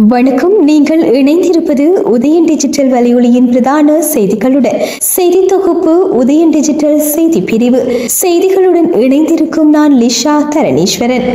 வணக்கம். நீங்கள் இணைந்திருப்பது உதயன் டிஜிட்டல் வலையொலியின் பிரதான செய்திகளுடன். செய்தி தொகுப்பு உதயன் டிஜிட்டல் செய்தி பிரிவு. செய்திகளுடன் இணைந்திருக்கும் நான் லிஷா தரணீஸ்வரன்.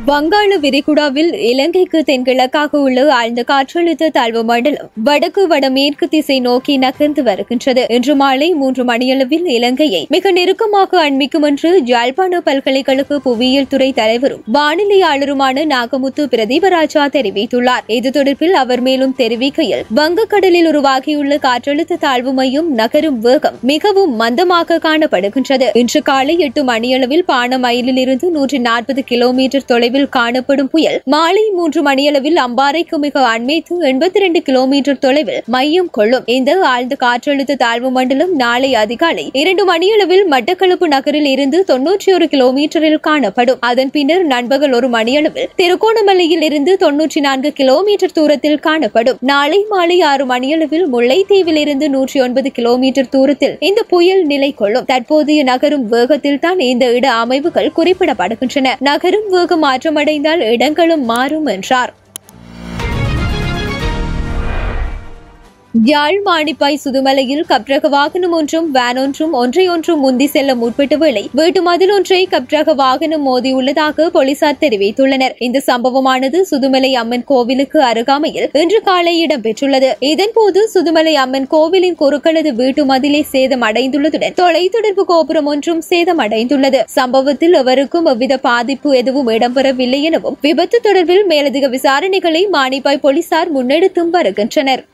வங்காள விரிகுடாவில் இலங்கைக்கு தென்கிழக்காக உள்ள ஆழ்ந்த காற்றழுத்த தாழ்வு மண்டலம் வடக்கு வடமேற்கு திசை நோக்கி நகர்ந்து வருகின்றது. இன்று மாலை 3 மணியளவில் இலங்கையை மிக நெருக்கமாக அண்மிக்கும் என்று யாழ்ப்பாண பல்கலைக்கழக புவியியல் துறை தலைவரும் வானிலையாளருமான நாகமுத்து பிரதீபராஜா தெரிவித்துள்ளார். இது தொடர்பில் அவர் மேலும் தெரிவிக்கையில், வங்கக்கடலில் உருவாகியுள்ள காற்றழுத்த தாழ்வு மையம் நகரும் வேகம் மிகவும் மந்தமாக காணப்படுகின்றது. இன்று காலை 8 மணியளவில் பாணமயிலில் இருந்து 140 கிலோமீட்டர் தொலைவில் காணப்படும் புயல் மாலை 3 மணியளவில் அம்பாறைக்கு மிக அண்மைத்து 82 கிலோமீட்டர் தொலைவில் மையம் கொள்ளும். இந்த ஆழ்ந்த காற்றழுத்த தாழ்வு மண்டலம் நாளை அதிகாலை 2 மணியளவில் மட்டக்களப்பு நகரில் இருந்து 91 கிலோமீட்டரில் காணப்படும். அதன் பின்னர் நண்பகல் 1 மணியளவில் திருகோணமலையில் இருந்து 94 கிலோமீட்டர் தூரத்தில் காணப்படும். நாளை மாலை 6 மணியளவில் முல்லைத்தீவில் இருந்து 109 கிலோமீட்டர் தூரத்தில் இந்த புயல் நிலை கொள்ளும். தற்போதைய நகரும் வேகத்தில் தான் இந்த இட அமைவுகள் குறிப்பிடப்படுகின்றன. நகரும் வேகம் மாற்றமடைந்தால் இடங்களும் மாறும் என்றார். யாழ் மானிப்பாய் சுதுமலையில் கப்ரக வாகனம் ஒன்றும் வேன் ஒன்றும் ஒன்றையொன்று முந்தி செல்ல முற்பட்ட வேளை வீட்டு மதில் ஒன்றை கப்ரக வாகனம் மோதியுள்ளதாக போலீசார் தெரிவித்துள்ளனர். இந்த சம்பவமானது சுதுமலை அம்மன் கோவிலுக்கு அருகாமையில் இன்று காலை இடம்பெற்றுள்ளது. இதன்போது சுதுமலை அம்மன் கோவிலின் குறுக்களது வீட்டு மதிலே சேதம் அடைந்துள்ளதுடன் தொலைத்தொடர்பு கோபுரம் ஒன்றும் சேதமடைந்துள்ளது. சம்பவத்தில் எவருக்கும் எவ்வித பாதிப்பு எதுவும் இடம்பெறவில்லை எனவும் விபத்து தொடர்பில் மேலதிக விசாரணைகளை மானிப்பாய் போலீசார் முன்னெடுத்தும் வருகின்றனர்.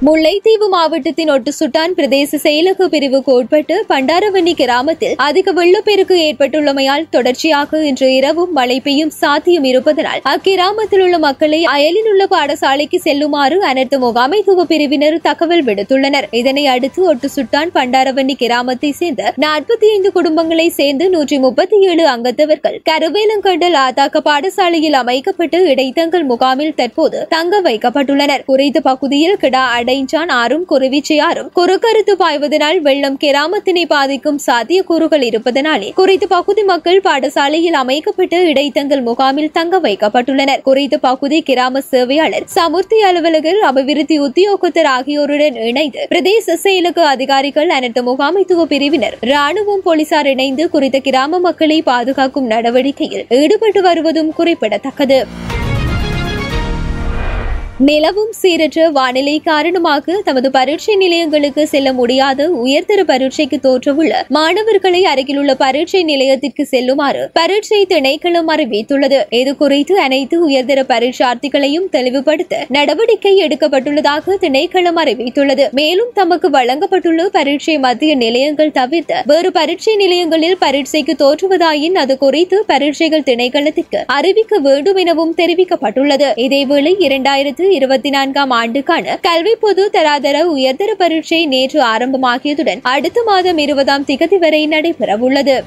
முல்லைத்தீவு மாவட்டத்தின் ஒட்டுசுட்டான் பிரதேச செயலக பிரிவுக்கு உட்பட்டு பண்டாரவன்னி கிராமத்தில் அதிக வெள்ளப்பெருக்கு ஏற்பட்டுள்ளமையால் தொடர்ச்சியாக இன்று இரவும் மழை பெய்யும் சாத்தியம் இருப்பதனால் அக்கிராமத்தில் உள்ள மக்களை அயலில் உள்ள பாடசாலைக்கு செல்லுமாறு அனர்த்த முகாமைத்துவ பிரிவினர் தகவல் விடுத்துள்ளனர். இதனை அடுத்து ஒட்டுசுட்டான் பண்டாரவன்னி கிராமத்தை சேர்ந்த 45 குடும்பங்களை சேர்ந்து 137 அங்கத்தவர்கள் கருவேலங்கண்டல் ஆதாக்க பாடசாலையில் அமைக்கப்பட்டு இடைத்தங்கல் முகாமில் தற்போது தங்க வைக்கப்பட்டுள்ளனர். குறித்த பகுதியில் கிடா ஆறும் குருவிச்சையாறும் குறுக்கறுத்து பாய்வதனால் வெள்ளம் கிராமத்தினை பாதிக்கும் சாத்தியக்கூறுகள் இருப்பதனாலே குறித்த பகுதி மக்கள் பாடசாலையில் அமைக்கப்பட்டு இடைத்தங்கல் முகாமில் தங்க வைக்கப்பட்டுள்ளனர். குறித்த பகுதி கிராம சேவையாளர், சமுர்த்தி அலுவலகர், அபிவிருத்தி உத்தியோகத்தர் ஆகியோருடன் இணைந்து பிரதேச செயலக அதிகாரிகள், அனர்த்த முகாமைத்துவ பிரிவினர், ராணுவம், போலீசார் இணைந்து குறித்த கிராம மக்களை பாதுகாக்கும் நடவடிக்கையில் ஈடுபட்டு வருவதும் குறிப்பிடத்தக்கது. நிலவும் சீரற்ற வானிலை காரணமாக தமது பரீட்சை நிலையங்களுக்கு செல்ல முடியாத உயர்தர பரீட்சைக்கு தோற்றவுள்ள மாணவர்களை அருகிலுள்ள பரீட்சை நிலையத்திற்கு செல்லுமாறு பரீட்சை திணைக்களம் அறிவித்துள்ளது. இது குறித்து அனைத்து உயர்தர பரீட்சார்த்திகளையும் தெளிவுபடுத்த நடவடிக்கை எடுக்கப்பட்டுள்ளதாக திணைக்களம் அறிவித்துள்ளது. மேலும் தமக்கு வழங்கப்பட்டுள்ள பரீட்சை மத்திய நிலையங்கள் தவிர்த்து வேறு பரீட்சை நிலையங்களில் பரீட்சைக்கு தோற்றுவதாயின் அது குறித்து பரீட்சைகள் திணைக்களத்திற்கு அறிவிக்க வேண்டும் எனவும் தெரிவிக்கப்பட்டுள்ளது. இதேவேளை 2024 ஆண்டுக்கான கல்வி பொது தராதர உயர்தர பரீட்சை நேற்று ஆரம்பமாகியதுடன் அடுத்த மாதம் 20ஆம் திகதி வரை நடைபெறவுள்ளது.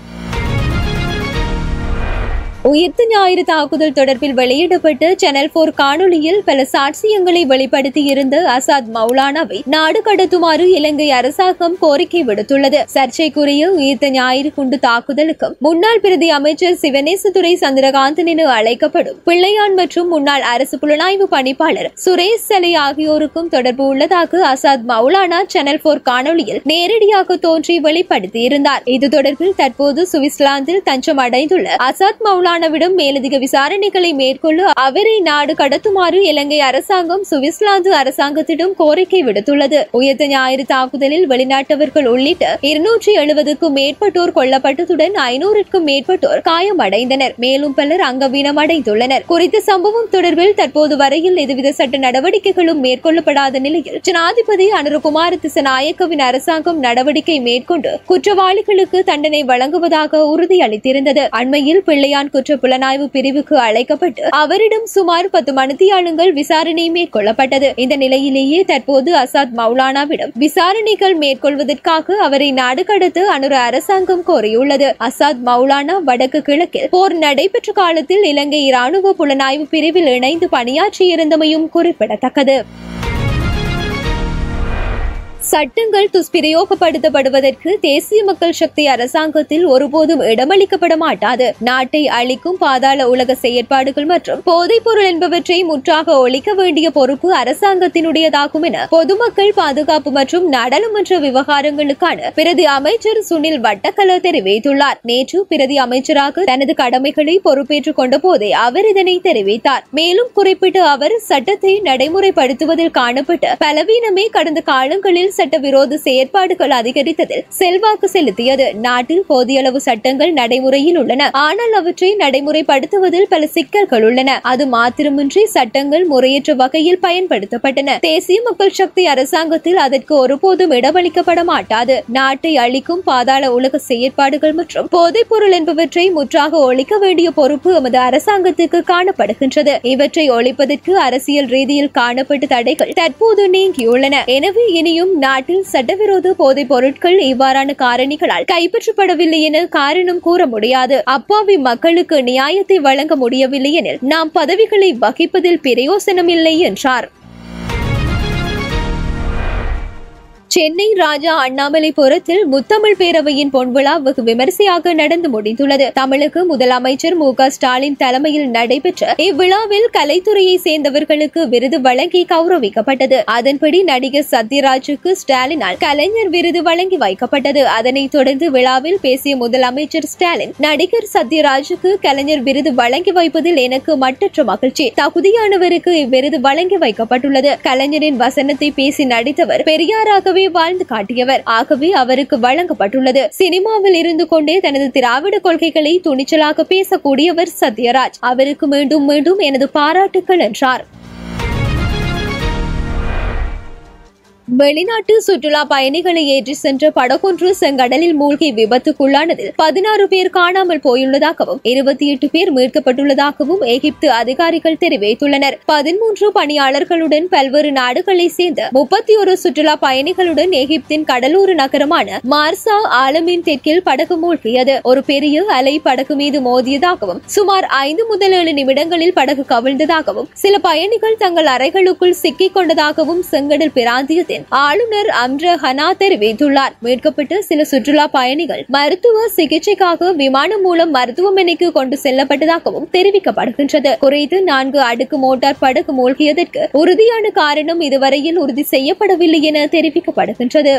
உயிர்த்த ஞாயிறு தாக்குதல் தொடர்பில் வெளியிடப்பட்ட சேனல் 4 காணொலியில் பல சாட்சியங்களை வெளிப்படுத்தியிருந்த அசாத் மௌலானாவை நாடு கடத்துமாறு இலங்கை அரசாங்கம் கோரிக்கை விடுத்துள்ளது. சர்ச்சைக்குரிய உயிர்த்த ஞாயிறு குண்டு தாக்குதலுக்கும் முன்னாள் பிரதி அமைச்சர் சிவனேசதுரை சந்திரகாந்தன் என அழைக்கப்படும் பிள்ளையான் மற்றும் முன்னாள் அரசு புலனாய்வு பணிப்பாளர் சுரேஷ் சலை ஆகியோருக்கும் தொடர்பு உள்ளதாக அசாத் மௌலானா சேனல் 4 காணொலியில் நேரடியாக தோன்றி வெளிப்படுத்தியிருந்தார். இது தொடர்பில் தற்போது சுவிட்சர்லாந்தில் தஞ்சம் அடைந்துள்ள அசாத் மௌலானா மேலதிக விசாரணைகளை மேற்கொள்ள அவரை நாடு கடத்துமாறு இலங்கை அரசாங்கம் சுவிட்சர்லாந்து அரசாங்கத்திடம் கோரிக்கை விடுத்துள்ளது. உயிர்த்த ஞாயிறு தாக்குதலில் வெளிநாட்டவர்கள் உள்ளிட்ட 270க்கும் மேற்பட்டோர் கொல்லப்பட்டதுடன் 500க்கும் மேற்பட்டோர் காயமடைந்தனர். மேலும் பலர் அங்கவீனமடைந்துள்ளனர். குறித்த சம்பவம் தொடர்பில் தற்போது வரையில் எதுவித சட்ட நடவடிக்கைகளும் மேற்கொள்ளப்படாத நிலையில் ஜனாதிபதி அனுரகுமார திசநாயக்கவின் அரசாங்கம் நடவடிக்கை மேற்கொண்டு குற்றவாளிகளுக்கு தண்டனை வழங்குவதாக உறுதியளித்திருந்தது. அண்மையில் பிள்ளையான் புலனாய்வு பிரிவுக்கு அழைக்கப்பட்டு அவரிடம் சுமார் 10 மணித்தியாலங்கள் விசாரணை மேற்கொள்ளப்பட்டது. இந்த நிலையிலேயே தற்போது அசாத் மௌலானாவிடம் விசாரணைகள் மேற்கொள்வதற்காக அவரை நாடு கடத்த அனுர அரசாங்கம் கோரியுள்ளது. அசாத் மௌலானா வடக்கு கிழக்கில் போர் நடைபெற்ற காலத்தில் இலங்கை ராணுவ புலனாய்வு பிரிவில் இணைந்து பணியாற்றியிருந்தமையும் குறிப்பிடத்தக்கது. சட்டங்கள் துஷ்பிரயோகப்படுத்தப்படுவதற்கு தேசிய மக்கள் சக்தி அரசாங்கத்தில் ஒருபோதும் இடமளிக்கப்பட மாட்டாது. நாட்டை அழிக்கும் பாதாள உலக செயற்பாடுகள் மற்றும் போதைப் பொருள் என்பவற்றை முற்றாக ஒழிக்க வேண்டிய பொறுப்பு அரசாங்கத்தினுடையதாகும் என பொதுமக்கள் பாதுகாப்பு மற்றும் நாடாளுமன்ற விவகாரங்களுக்கான பிரதி அமைச்சர் சுனில் வட்டக்கல தெரிவித்துள்ளார். நேற்று பிரதி அமைச்சராக தனது கடமைகளை பொறுப்பேற்றுக் கொண்ட போதே அவர் இதனை தெரிவித்தார். மேலும் குறிப்பிட்ட அவர் சட்டத்தை நடைமுறைப்படுத்துவதில் காணப்பட்ட பலவீனமே கடந்த காலங்களில் சட்டவிரோத செயற்பாடுகள் அதிகரித்ததில் செல்வாக்கு செலுத்தியது. நாட்டில் போதிய அளவு சட்டங்கள் நடைமுறையில் உள்ளன. ஆனால் அவற்றை நடைமுறைப்படுத்துவதில் பல சிக்கல்கள் உள்ளன. அது மாத்திரமின்றி சட்டங்கள் முறையற்ற வகையில் பயன்படுத்தப்பட்டன. தேசிய மக்கள் சக்தி அரசாங்கத்தில் அதற்கு ஒருபோதும் இடமளிக்கப்பட மாட்டாது. நாட்டை அழிக்கும் பாதாள உலக செயற்பாடுகள் மற்றும் போதைப் பொருள் என்பவற்றை முற்றாக ஒழிக்க வேண்டிய பொறுப்பு எமது அரசாங்கத்துக்கு காணப்படுகின்றது. இவற்றை ஒழிப்பதற்கு அரசியல் ரீதியில் காணப்பட்ட தடைகள் தற்போது நீங்கியுள்ளன. எனவே இனியும் நாட்டில் சட்டவிரோத போதைப் பொருட்கள் இவ்வாறான காரணிகளால் கைப்பற்றப்படவில்லை என காரணம் கூற முடியாது. அப்பாவி மக்களுக்கு நியாயத்தை வழங்க முடியவில்லை எனில் நாம் பதவிகளை வகிப்பதில் பிரயோசனமில்லை என்றார். சென்னை ராஜா அண்ணாமலைபுரத்தில் முத்தமிழ் பேரவையின் பொன்விழா வெகு விமரிசையாக நடந்து முடிந்துள்ளது. தமிழக முதலமைச்சர் மு.க. ஸ்டாலின் தலைமையில் நடைபெற்ற இவ்விழாவில் கலைத்துறையை சேர்ந்தவர்களுக்கு விருது வழங்கி கௌரவிக்கப்பட்டது. அதன்படி நடிகர் சத்யராஜுக்கு ஸ்டாலினால் கலைஞர் விருது வழங்கி வைக்கப்பட்டது. அதனைத் தொடர்ந்து விழாவில் பேசிய முதலமைச்சர் ஸ்டாலின், நடிகர் சத்யராஜுக்கு கலைஞர் விருது வழங்கி வைப்பதில் எனக்கு மட்டற்ற மகிழ்ச்சி. தகுதியானவருக்கு இவ்விருது வழங்கி வைக்கப்பட்டுள்ளது. கலைஞரின் வசனத்தை பேசி நடித்தவர், பெரியாராகவே வாழ்ந்து காட்டியவர். ஆகவே அவருக்கு வழங்கப்பட்டுள்ளது. சினிமாவில் இருந்து கொண்டே தனது திராவிட கொள்கைகளை துணிச்சலாக பேசக்கூடியவர் சத்யராஜ். அவருக்கு மீண்டும் மீண்டும் எனது பாராட்டுக்கள் என்றார். வெளிநாட்டு சுற்றுலா பயணிகளை ஏற்றி சென்ற படகொன்று செங்கடலில் மூழ்கி விபத்துக்குள்ளானதில் 16 பேர் காணாமல் போயுள்ளதாகவும் 28 பேர் மீட்கப்பட்டுள்ளதாகவும் எகிப்து அதிகாரிகள் தெரிவித்துள்ளனர். 13 பணியாளர்களுடன் பல்வேறு நாடுகளை சேர்ந்த 31 சுற்றுலா பயணிகளுடன் எகிப்தின் கடலோர நகரமான மார்சா ஆலமின் தெற்கில் படகு மூழ்கியது. ஒரு பெரிய அலை படகு மீது மோதியதாகவும் சுமார் 5 முதல் 7 நிமிடங்களில் படகு கவிழ்ந்ததாகவும் சில பயணிகள் தங்கள் அறைகளுக்குள் சிக்கிக் கொண்டதாகவும் செங்கடல் பிராந்தியத்தில் ஆளுநர் அம்ர ஹனா தெரிவித்துள்ளார். மீட்கப்பட்ட சில சுற்றுலா பயணிகள் மருத்துவ சிகிச்சைக்காக விமானம் மூலம் மருத்துவமனைக்கு கொண்டு செல்லப்பட்டதாகவும் தெரிவிக்கப்படுகின்றது. குறைந்து 4 அடுக்கு மோட்டார் படகு மூழ்கியதற்கு உறுதியான காரணம் இதுவரையில் உறுதி செய்யப்படவில்லை என தெரிவிக்கப்படுகின்றது.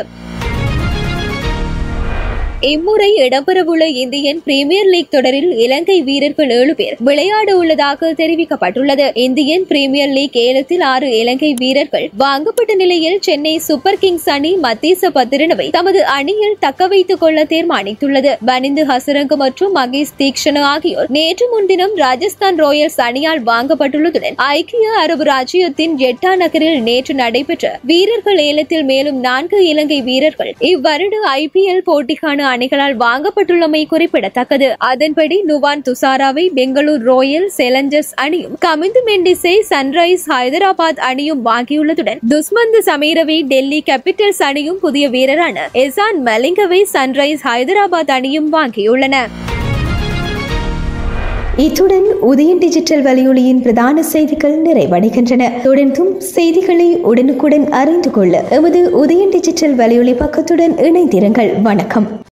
இம்முறை இடம்பெறவுள்ள இந்தியன் பிரீமியர் லீக் தொடரில் இலங்கை வீரர்கள் 7 பேர் விளையாட உள்ளதாக தெரிவிக்கப்பட்டுள்ளது. இந்தியன் பிரீமியர் லீக் ஏலத்தில் 6 இலங்கை வீரர்கள் வாங்கப்பட்ட நிலையில் சென்னை சூப்பர் கிங்ஸ் அணி மத்தீச பத்திரனவை தமது அணியில் தக்க வைத்துக் கொள்ள தீர்மானித்துள்ளது. பனிந்து ஹசரங்க மற்றும் மகேஷ் தீக்ஷண ஆகியோர் நேற்று முன்தினம் ராஜஸ்தான் ராயல்ஸ் அணியால் வாங்கப்பட்டுள்ளதுடன் ஐக்கிய அரபு ராஜ்யத்தின் ஜெட்டா நகரில் நேற்று நடைபெற்ற வீரர்கள் ஏலத்தில் மேலும் 4 இலங்கை வீரர்கள் இவ்வருட IPL போட்டிக்கான அணிகளால் வாங்கப்பட்டுள்ளமை குறிப்பிடத்தக்கது. அதன்படி நுவான் துசாராவை பெங்களூர் ராயல் சேலஞ்சர்ஸ் அணியும், கமிந்து மெண்டிஸை சன்ரைஸ் ஹைதராபாத் அணியும் வாங்கியுள்ளதுடன் துஷ்மந்த் சமீரவை டெல்லி கேபிட்டல்ஸ் அணியும் புதிய வீரரான எசான் மலிங்கவை சன்ரைஸ் ஹைதராபாத் அணியும் வாங்கியுள்ளன. இத்துடன் உதயன் டிஜிட்டல் வலையொலியின் பிரதான செய்திகள் நிறைவடைகின்றன. தொடர்ந்தும் செய்திகளை உடனுக்குடன் அறிந்து கொள்ள எமது உதயன் டிஜிட்டல் வலையொலி பக்கத்துடன் இணைந்திருங்கள். வணக்கம்.